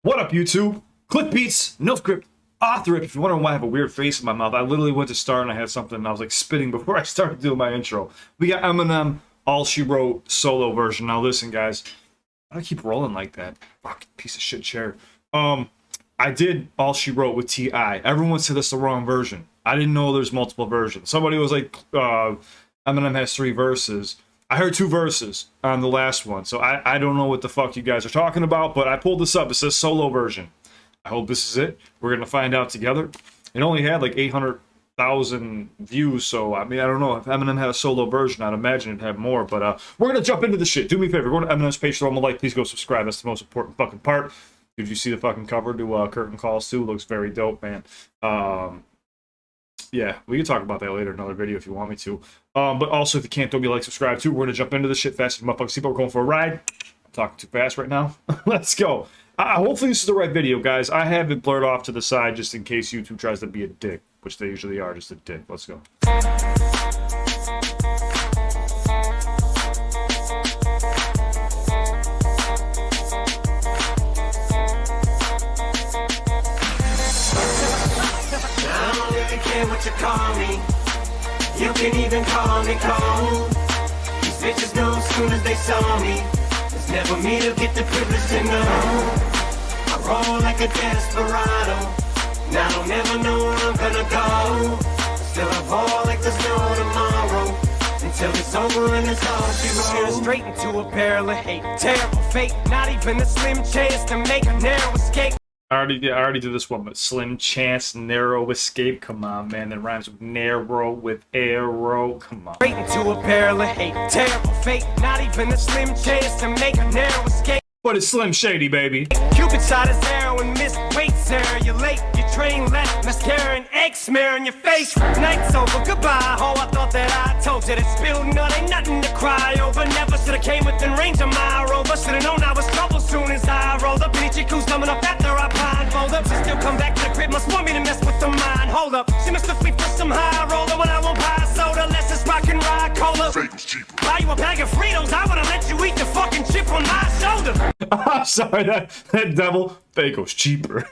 What up, YouTube? CliffBeats, no script, author it. If you're wondering why I have a weird face in my mouth, I literally went to start and I had something and I was like spitting before I started doing my intro. We got Eminem, All She Wrote solo version. Now listen, guys, why do I keep rolling like that? Fucking piece of shit chair. I did All She Wrote with TI. Everyone said that's the wrong version. I didn't know there's multiple versions. Somebody was like, Eminem has 3 verses. I heard 2 verses on the last one, so I don't know what the fuck you guys are talking about, but I pulled this up. It says solo version. I hope this is it. We're going to find out together. It only had like 800,000 views, so I mean, I don't know. If Eminem had a solo version, I'd imagine it'd have more, but we're going to jump into the shit. Do me a favor. Go to Eminem's page, throw him a like. Please go subscribe. That's the most important fucking part. Did you see the fucking cover to Curtain Calls too? Looks very dope, man. Yeah, we can talk about that later in another video if you want me to. But also, if you can't, don't be like, subscribe too. We're going to jump into this shit fast as motherfuckers. See, we're going for a ride. I'm talking too fast right now. Let's go. Hopefully this is the right video, guys. I have it blurred off to the side just in case YouTube tries to be a dick, which they usually are, just a dick. Let's go. What you call me, you can even call me cold. These bitches know as soon as they saw me, it's never me to get the privilege to know. I roll like a desperado, now I don't never know where I'm gonna go. Still I ball like there's no tomorrow, until it's over and it's all she wrote. Staring straight into a barrel of hate, terrible fate, not even a slim chance to make a narrow escape. I already did this one, but slim chance, narrow escape. Come on, man. That rhymes with narrow with arrow. Come on. Straight into a barrel of hate, terrible fate, not even a slim chance to make a narrow escape. But it's Slim Shady, baby. Cupid shot his arrow and missed. Wait, Sarah, you're late. Your train left. Mascara and egg smear on your face. Night's over. Goodbye, ho. I thought that I told you that spilled nut ain't nothing to cry over. Never should've came within range of my rover. Should've known I was trouble soon as I rolled up. Any chick who's coming up after I blindfold up. She still come back to the crib. Must want me to mess with the mind. Hold up. She must have me for some high roller when I won't buy soda. Unless it's rock and ride cola. Fagel's cheaper. Buy you a bag of Fritos. I would've let you eat the fucking chip on my shoulder. I'm sorry, that devil. Fago's cheaper.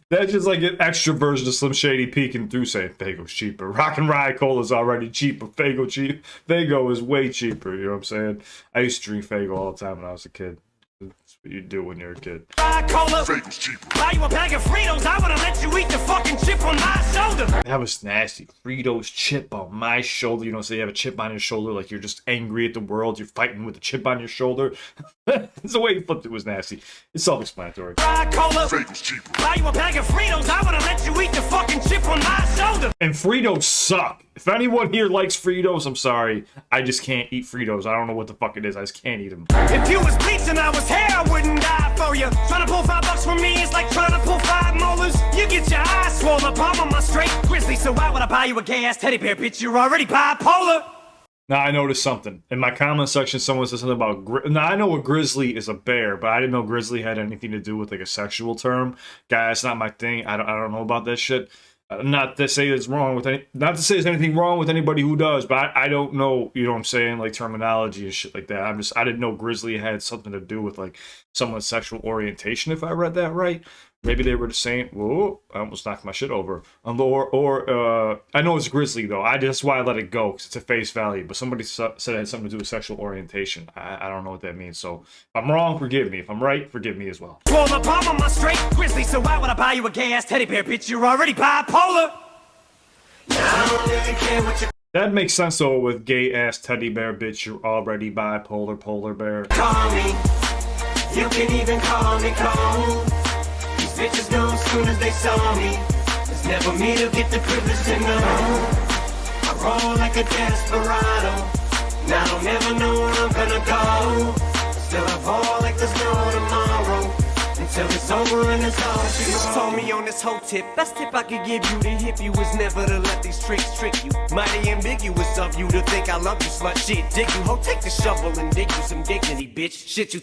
That's just like an extra version of Slim Shady peeking through saying Fago's cheaper. Rock and Rye Cola's already cheap, but Fago is way cheaper, you know what I'm saying? I used to drink Fago all the time when I was a kid. That's what you do when you're a kid. Fagel's cheaper. Buy you a bag of Fritos, I would've let you eat the fucking chip on my shoulder. That was nasty. Fritos chip on my shoulder. You know, so you have a chip on your shoulder, like you're just angry at the world. You're fighting with a chip on your shoulder. The way he flipped it was nasty. It's self-explanatory. Fagel's cheaper. Buy you a bag of Fritos, I would've let you eat the fucking chip on my shoulder. And Fritos suck. If anyone here likes Fritos, I'm sorry. I just can't eat Fritos. I don't know what the fuck it is. I just can't eat them. If you was bleach and I was hair, I wouldn't die for you. Trying to pull $5 from me is like trying to pull 5 molars. You get your eyes swollen, palm on my straight grizzly. So why would I buy you a gay-ass teddy bear, bitch? You're already bipolar. Now, I noticed something. In my comment section, someone said something about... Now, I know a grizzly is a bear, but I didn't know grizzly had anything to do with, like, a sexual term. Guy, that's not my thing. I don't know about that shit. Not to say it's wrong with not to say there's anything wrong with anybody who does, but I don't know, you know what I'm saying, like terminology and shit like that. I didn't know grizzly had something to do with like someone's sexual orientation, if I read that right. Maybe they were just saying, whoa, I almost knocked my shit over. Or I know it's grizzly though. That's why I let it go, because it's a face value. But somebody said it had something to do with sexual orientation. I don't know what that means. So if I'm wrong, forgive me. If I'm right, forgive me as well. Swole the palm on my straight grizzly. So why would I buy you a gay-ass teddy bear, bitch? You're already bipolar. Now I don't really care what you That makes sense though with gay ass teddy bear, bitch. You're already bipolar, polar bear. call me. You can even call me cold. These bitches know as soon as they saw me, it's never me to get the privilege to know. I roll like a desperado, now I don't never know where I'm gonna go. Still I ball like there's no tomorrow, until it's over and it's all she wrote. Told me on this whole tip, best tip I could give you to hip you is never to let these tricks trick you. Mighty ambiguous of you to think I love you, slut shit. Dig you, ho, take the shovel and dig you some dignity, bitch. Shit you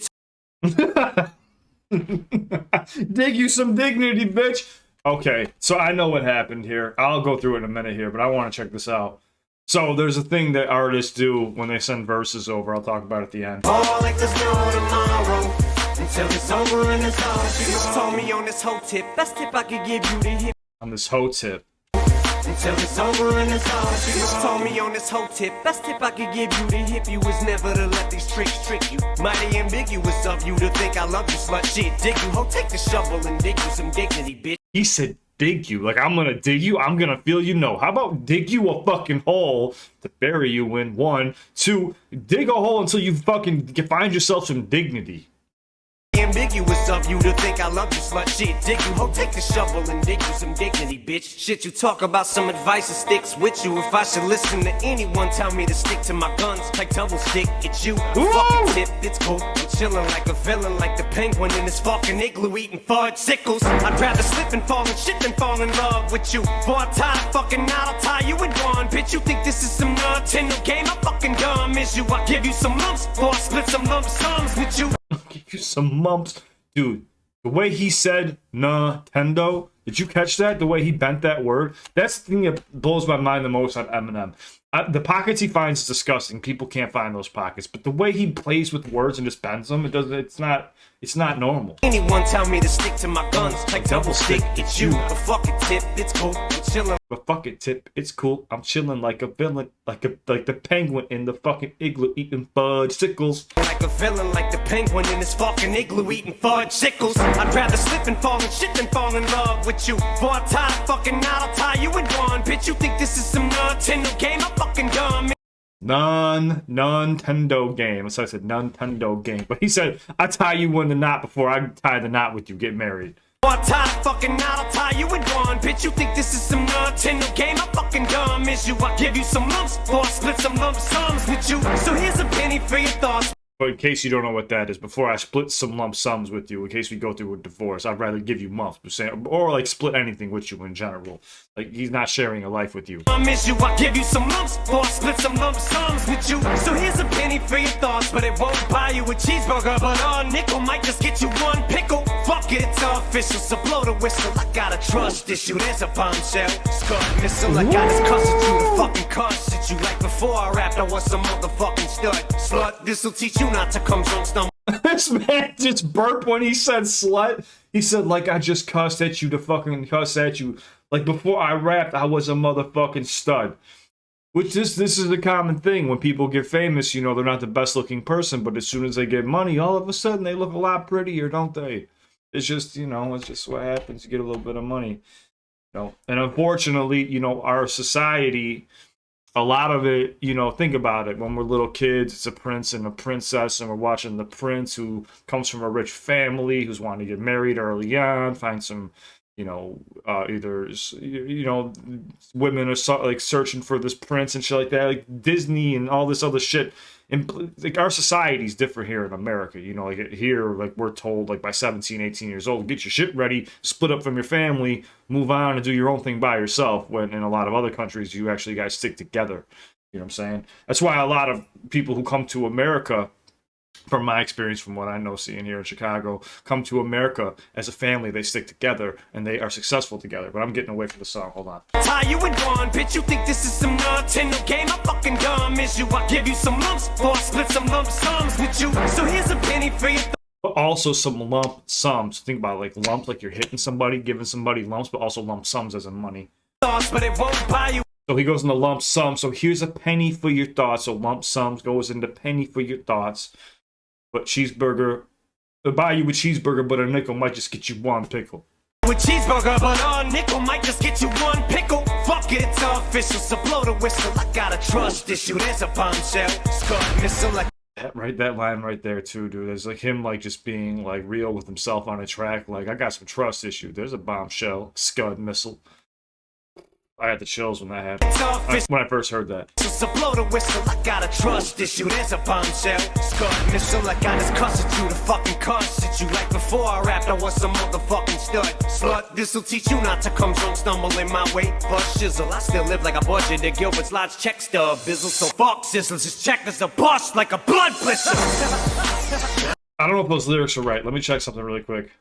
Dig you some dignity, bitch. Okay, so I know what happened here. I'll go through it in a minute here, but I want to check this out. So there's a thing that artists do when they send verses over. I'll talk about it at the end. all like there's no tomorrow. Until it's over and it's all she wants. Told me on this whole tip, best tip I could give you to hit. On this hoe tip. Until it's over and it's all she wants. Told me on this whole tip, best tip I could give you to hip you is never to let these tricks trick you. Mighty ambiguous of you to think I love you, slut shit. Dig you, ho, take the shovel and dig you some dignity, bitch. He said dig you. Like, I'm gonna dig you, I'm gonna feel you. No, how about dig you a fucking hole to bury you in? 1, 2, dig a hole until you fucking find yourself some dignity. Ambiguous of you to think I love you, slut shit. Dig you, ho, take the shovel and dig you some dignity, bitch. Shit, you talk about some advice that sticks with you. If I should listen to anyone, tell me to stick to my guns like double stick. It's you, fucking tip, it's cool. I'm chilling like a villain, like the penguin in this fucking igloo eating fudge sickles. I'd rather slip and fall and shit than fall in love with you. Boy, I'm tired fucking out, I'll tie you in one. Bitch, you think this is some Nintendo game? I'm fucking dumb as you. I give you some lumps, or I split some lump sums with you. Give you some mumps. Dude, the way he said Nintendo, did you catch that? The way he bent that word? That's the thing that blows my mind the most on Eminem. The pockets he finds is disgusting. People can't find those pockets. But the way he plays with words and just bends them, it's not normal. Anyone tell me to stick to my guns like double stick. It's you, a fucking tip, it's cool. I'm chilling. But fuck it, tip, it's cool. I'm chilling like a villain, like the penguin in the fucking igloo eating fudge sickles. Like a villain, like the penguin in this fucking igloo eating fudge sickles. I'd rather slip and fall and shit than fall in love with you. Boy, I'm tired fucking out, I'll tie you in one. Bitch, you think this is some Nintendo game? I'm fucking dumb. Nintendo game. So I said Nintendo game. But he said, I tie you in the knot before I tie the knot with you. Get married. I'm tired fucking out, I'll tie you in one. Bitch, you think this is some Nintendo game? I'm fucking dumb as you. I give you some lumps, or I split some lump sums with you. So here's a penny for your thoughts. But in case you don't know what that is, before I split some lump sums with you, in case we go through a divorce, I'd rather give you months, or like split anything with you in general. Like, he's not sharing a life with you. I miss you, I give you some lumps, or I split some lump sums with you. So here's a penny for your thoughts, but it won't buy you a cheeseburger. But a nickel might just get you one pickle. Fuck it, it's official, so blow the whistle. I got a trust issue, there's a bombshell. Scud missile, I got this cuss at you to fucking cuss at you. Like before I rapped, I was some motherfucking stud. Slut, this'll teach you not to come drunk stumble. This man just burped when he said slut. He said, like, I just cussed at you to fucking cuss at you. Like, before I rapped, I was a motherfucking stud. Which this is a common thing. When people get famous, you know, they're not the best looking person, but as soon as they get money, all of a sudden they look a lot prettier, don't they? It's just, you know, it's just what happens. You get a little bit of money. You know, and unfortunately, you know, our society, a lot of it, you know, think about it. When we're little kids, it's a prince and a princess, and we're watching the prince who comes from a rich family, who's wanting to get married early on, find some, you know, either, you know, women are like searching for this prince and shit like that, like Disney and all this other shit. And like, our societies differ here in America, you know, like here, like we're told, like by 17, 18 years old, get your shit ready, split up from your family, move on and do your own thing by yourself. When in a lot of other countries, you actually guys stick together. You know what I'm saying? That's why a lot of people who come to America, from my experience, from what I know seeing here in Chicago, come to America as a family. They stick together and they are successful together. But I'm getting away from the song. Hold on. Tie you in one, bitch, you think this is some Nintendo game? I'm fucking dumb as you. I give you some lumps, or I split some lump sums with you. So here's a penny for your But also some lump sums. Think about it, like lumps, like you're hitting somebody, giving somebody lumps, but also lump sums as in money. thoughts, but it won't buy you. So he goes into lump sum. So here's a penny for your thoughts. So lump sums goes into penny for your thoughts. But cheeseburger, they'll buy you a cheeseburger, but a nickel might just get you one pickle. With cheeseburger, but a nickel might just get you one pickle. Fuck it, it's official, so blow the whistle. I got a trust issue, there's a bombshell. Scud missile like That line right there too, dude. There's like him like just being like real with himself on a track. Like, I got some trust issue. There's a bombshell, Scud missile. I had the chills when that happened. When I first heard that. So blow the whistle, I got a trust issue, there's a bombshell. Scud missile, I got this cuss at you to fucking cuss at you. Like before I rapped, I was some motherfucking stud. Slut, this'll teach you not to come drunk, stumble in my way. Bust shizzle, I still live like a budget. The Gilbert's Lodge check stub bizzle. So fuck sizzles, just check this a bust like a blood blister. I don't know if those lyrics are right. Let me check something really quick.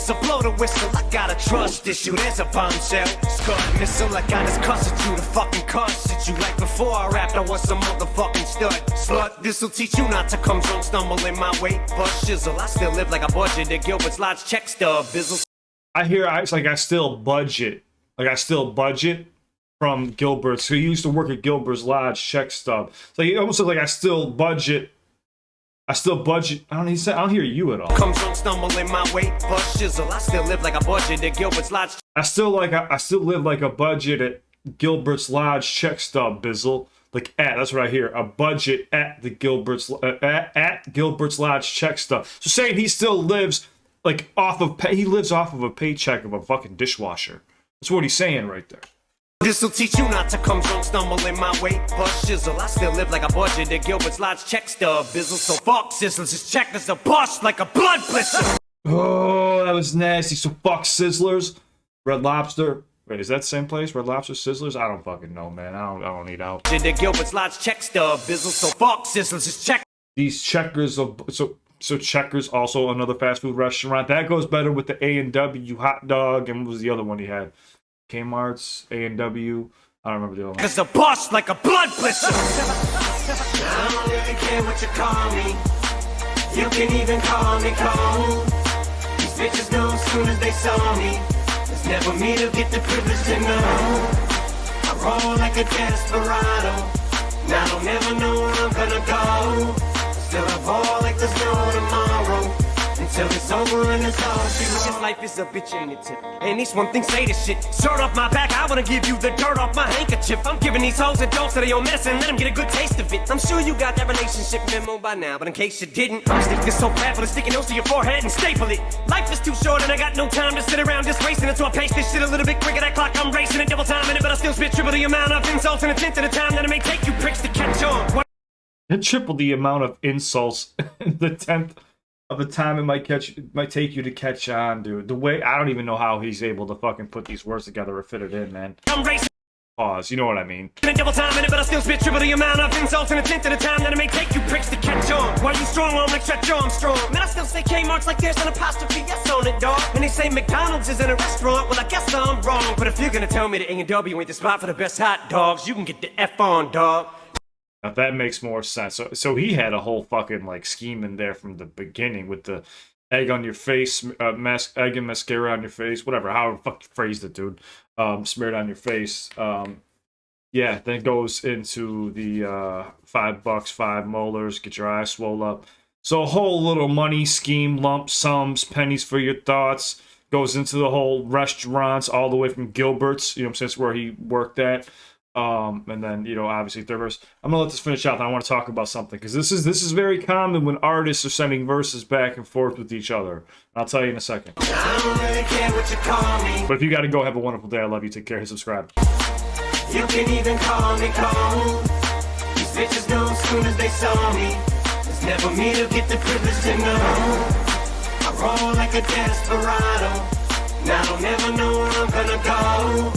so blow the whistle. I got a trust issue, there's a bombshell. Scarred missile, I got his cuss at you, the fucking cuss at you. Like before I rapped, I was some motherfucking stud. Slut, this'll teach you not to come drunk, stumbling my way. Bust shizzle, I still live like a budget. The Gilbert's Lodge check stub, bizzle. It's like I still budget. Like I still budget from Gilbert's. So he used to work at Gilbert's Lodge check stub. So it almost looks like I still budget. I don't hear you at all. Comes on stumbling my way, bust shizzle. I still live like a budget at Gilbert's Lodge. I still live like a budget at Gilbert's Lodge check stub, bizzle. Like that's what I hear. A budget at the Gilbert's Lodge check stub. So saying he still lives like off of a paycheck of a fucking dishwasher. That's what he's saying right there. This'll teach you not to come drunk, stumbling my way, bust shizzle. I still live like a budget at Gilbert's Lodge check stub, bizzle. So fuck sizzlers, his check is a bust like a blood blister. Oh, that was nasty. So fuck Sizzlers, Red Lobster. Wait, is that the same place? Red Lobster, Sizzlers? I don't fucking know, man. I don't eat out. At Gilbert's Lodge check stub, bizzle. So fuck sizzlers, his check. These Checkers of so Checkers, also another fast food restaurant. That goes better with the A&W hot dog. And what was the other one he had? Kmart's, A&W. I don't remember the other one. It's a bust like a blood blister. I don't really care what you call me. You can even call me cold. These bitches know as soon as they saw me. It's never me to get the privilege to know. I roll like a desperado. Now I don't never know where I'm gonna go. Still I ball like there's no tomorrow. Until it's over and it's all she wrote. This life is a bitch, ain't it, tip? And these one thing say this shit. Shirt off my back, I wanna give you the dirt off my handkerchief. I'm giving these hoes a dose of their own medicine, let them get a good taste of it. I'm sure you got that relationship memo by now, but in case you didn't, I'll stick this so fat with a sticky nose to your forehead and staple it. Life is too short and I got no time to sit around just wasting it, so I pace this shit a little bit quicker. That clock, I'm racing it, double time in it, but I still spit triple the amount of insults in a tenth of the time that it may take you pricks to catch on. What? And triple the amount of insults in the 10th of the time it might take you to catch on, dude. The way I don't even know how he's able to fucking put these words together or fit it in, man. I'm racing. Pause. You know what I mean. Double time in it, but I still spit triple the amount of insults in a tenth of the time that it may take you pricks to catch on. Why you strong arm like stretch Armstrong? Man, I still say Kmart's like there's an apostrophe S on it, dog. And they say McDonald's is in a restaurant. Well, I guess I'm wrong. But if you're gonna tell me that A&W ain't the spot for the best hot dogs, you can get the F on, dog. Now that makes more sense. So he had a whole fucking like scheme in there from the beginning with the egg on your face, egg and mascara on your face, whatever, however fuck you phrased it, dude. Smeared on your face. Yeah, then goes into the $5, 5 molars, get your eyes swole up. So a whole little money scheme, lump sums, pennies for your thoughts, goes into the whole restaurants all the way from Gilbert's, you know what I'm saying, where he worked at. And then, you know, obviously third verse. I'm gonna let this finish out, and I want to talk about something, because this is very common when artists are sending verses back and forth with each other. I'll tell you in a second. I don't really care what you call me. But if you gotta go, have a wonderful day. I love you. Take care. Subscribe. You can even call me cold. These bitches know as soon as they saw me. It's never me to get the privilege to know. I roll like a desperado. Now I don't never know where I'm gonna go.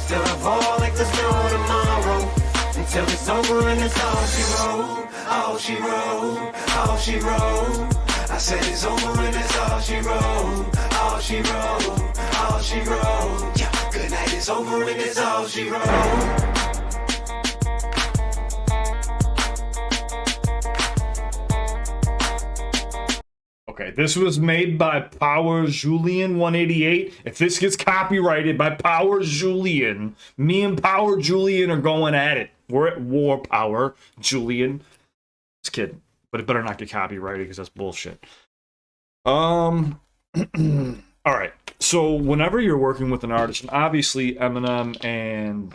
Still I ball like there's no tomorrow. Until it's over and it's all she wrote. All she wrote. All she wrote. I said it's over and it's all she wrote. All she wrote. All she wrote. Yeah, good night, it's over and it's all she wrote. Okay, this was made by Power Julian 188. If this gets copyrighted by Power Julian, me and Power Julian are going at it. We're at war, Power Julian. Just kidding. But it better not get copyrighted because that's bullshit. All right. So whenever you're working with an artist, and obviously Eminem and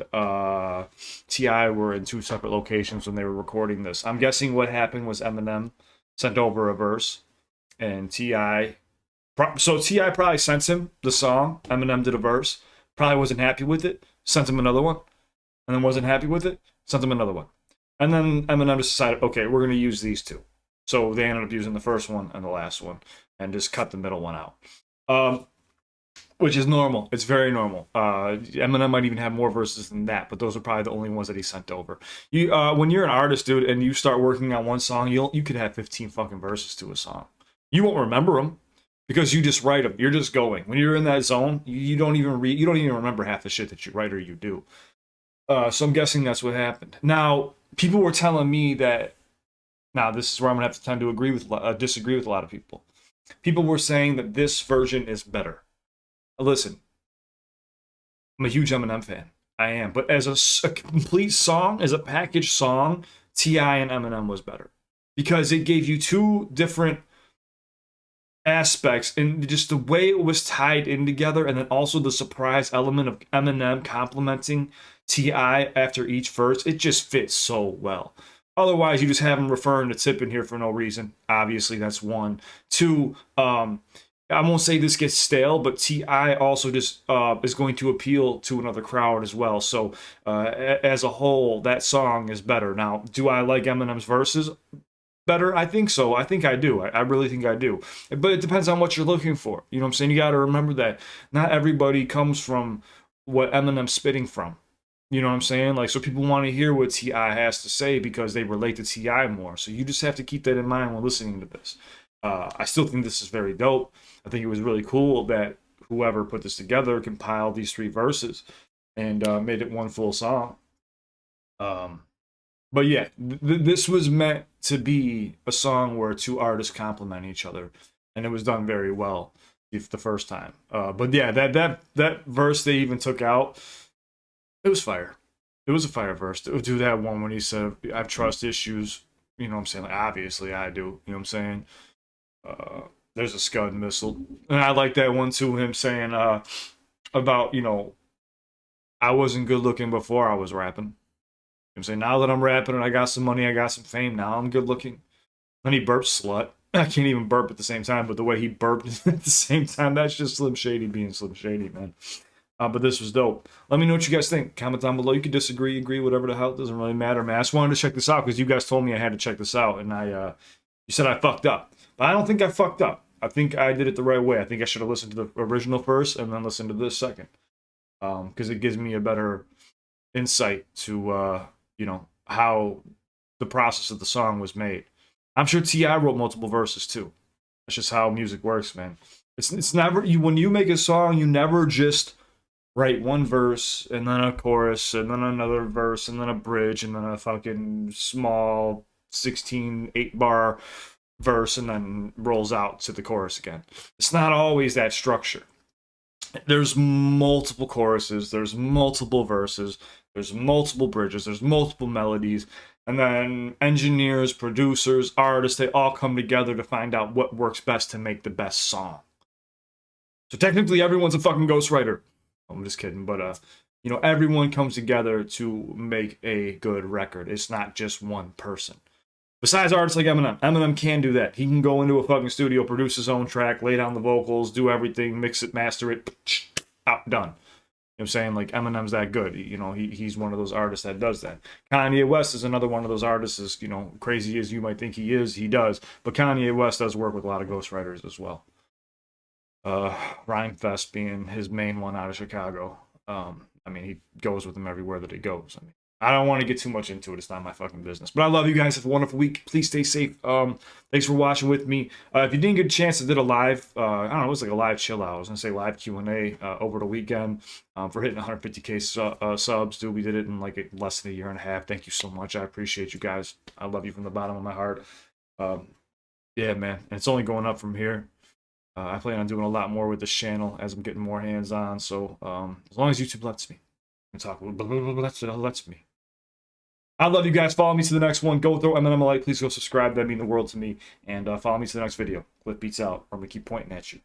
TI were in two separate locations when they were recording this. I'm guessing what happened was Eminem sent over a verse. And T.I. probably sent him the song. Eminem did a verse. Probably wasn't happy with it. Sent him another one. And then wasn't happy with it. Sent him another one. And then Eminem just decided, okay, we're going to use these two. So they ended up using the first one and the last one. And just cut the middle one out. Which is normal. It's very normal. Eminem might even have more verses than that. But those are probably the only ones that he sent over. When you're an artist, dude, and you start working on one song, you could have 15 fucking verses to a song. You won't remember them because you just write them. You're just going. When you're in that zone, you don't even read. You don't even remember half the shit that you write or you do. So I'm guessing that's what happened. Now, people were telling me that. Now, this is where I'm gonna have to tend to disagree with a lot of people. People were saying that this version is better. Listen, I'm a huge Eminem fan. I am, but as a complete song, as a packaged song, TI and Eminem was better because it gave you two different aspects and just the way it was tied in together, and then also the surprise element of Eminem complimenting TI after each verse. It just fits so well. Otherwise, you just have him referring to Tip in here for no reason. Obviously, that's one. Two, I won't say this gets stale, but TI also just is going to appeal to another crowd as well. So as a whole, that song is better. Now, do I like Eminem's verses better? I think so. I think I do. I really think I do. But it depends on what you're looking for. You know what I'm saying? You got to remember that not everybody comes from what Eminem's spitting from. You know what I'm saying? Like, so people want to hear what TI has to say because they relate to TI more. So you just have to keep that in mind when listening to this. I still think this is very dope. I think it was really cool that whoever put this together compiled these 3 verses and made it one full song. But yeah, this was meant to be a song where 2 artists complement each other, and it was done very well the first time. But yeah, that verse they even took out, it was fire. It was a fire verse. To do that one when he said, "I have trust issues." You know what I'm saying? Like, obviously, I do. You know what I'm saying? There's a Scud missile, and I like that one too. Him saying about, you know, I wasn't good looking before I was rapping. You know what I'm saying? Now that I'm rapping and I got some money, I got some fame, now I'm good looking. Then he burps slut. I can't even burp at the same time, but the way he burped at the same time, that's just Slim Shady being Slim Shady, man. But this was dope. Let me know what you guys think. Comment down below. You can disagree, agree, whatever the hell. It doesn't really matter, man. I just wanted to check this out because you guys told me I had to check this out, and you said I fucked up. But I don't think I fucked up. I think I did it the right way. I think I should have listened to the original first and then listened to this second. Because it gives me a better insight to, you know, how the process of the song was made. I'm sure T.I. wrote multiple verses too. That's just how music works, man. It's never, when you make a song, you never just write one verse and then a chorus and then another verse and then a bridge and then a fucking small 16 8-bar verse and then rolls out to the chorus again. It's not always that structure. There's multiple choruses, there's multiple verses, there's multiple bridges, there's multiple melodies, and then engineers, producers, artists, they all come together to find out what works best to make the best song. So technically everyone's a fucking ghostwriter. I'm just kidding, but you know, everyone comes together to make a good record. It's not just one person. Besides artists like Eminem. Eminem can do that. He can go into a fucking studio, produce his own track, lay down the vocals, do everything, mix it, master it, out, done. You know what I'm saying? Like, Eminem's that good. You know, he's one of those artists that does that. Kanye West is another one of those artists, as, you know, crazy as you might think he is, he does. But Kanye West does work with a lot of ghostwriters as well. Rhymefest being his main one out of Chicago. I mean, he goes with him everywhere that he goes. I mean, I don't want to get too much into it. It's not my fucking business. But I love you guys. Have a wonderful week. Please stay safe. Thanks for watching with me. If you didn't get a chance, I did a live, I don't know, it was like a live chill out. I was going to say live Q&A over the weekend for hitting 150K subs. Dude, we did it in like less than a year and a half. Thank you so much. I appreciate you guys. I love you from the bottom of my heart. Yeah, man. And it's only going up from here. I plan on doing a lot more with this channel as I'm getting more hands on. So as long as YouTube lets me. I'm talking, lets me. I love you guys. Follow me to the next one. Go throw Eminem a like. Please go subscribe. That'd mean the world to me. And follow me to the next video. CliffBeats out. I'm going to keep pointing at you.